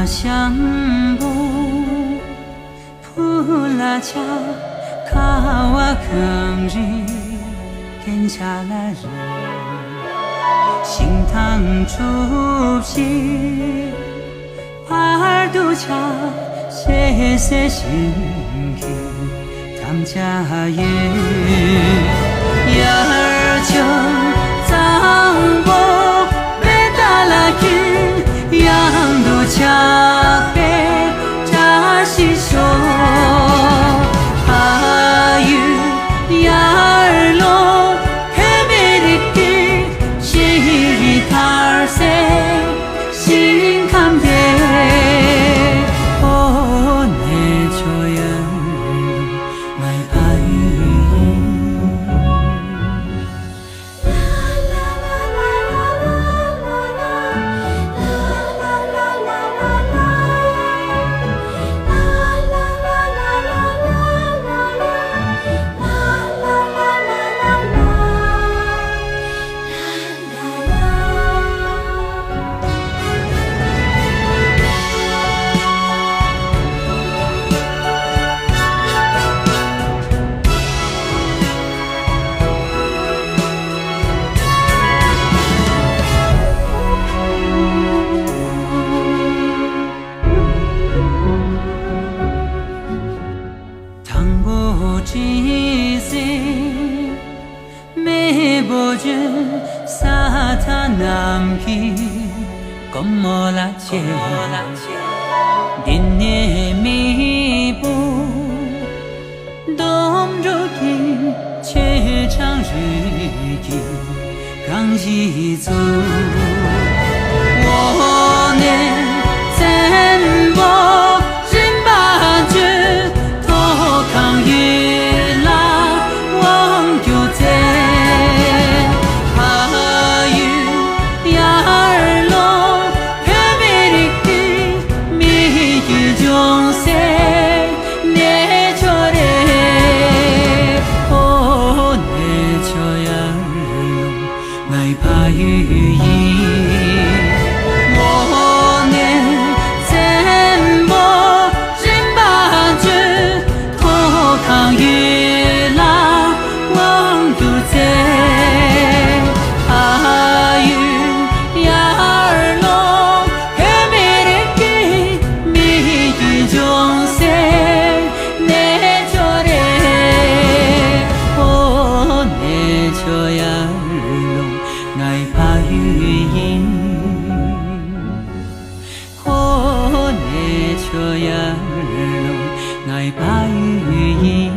相步，普拉恰卡瓦坑里天下来人，心汤出皮，耳朵恰谢谢心里，他家也儿就藏过没打拉去，羊肚恰被扎西说，阿玉呀儿罗黑美丽的西里塔尔塞心看别，哦那就人来爱语。沙滩南皮，公莫拉切，दिन ने मी不，东周的且长日记，刚一走，我呢怎么人把这头扛月拉望就在。这样儿龙，爱把语音。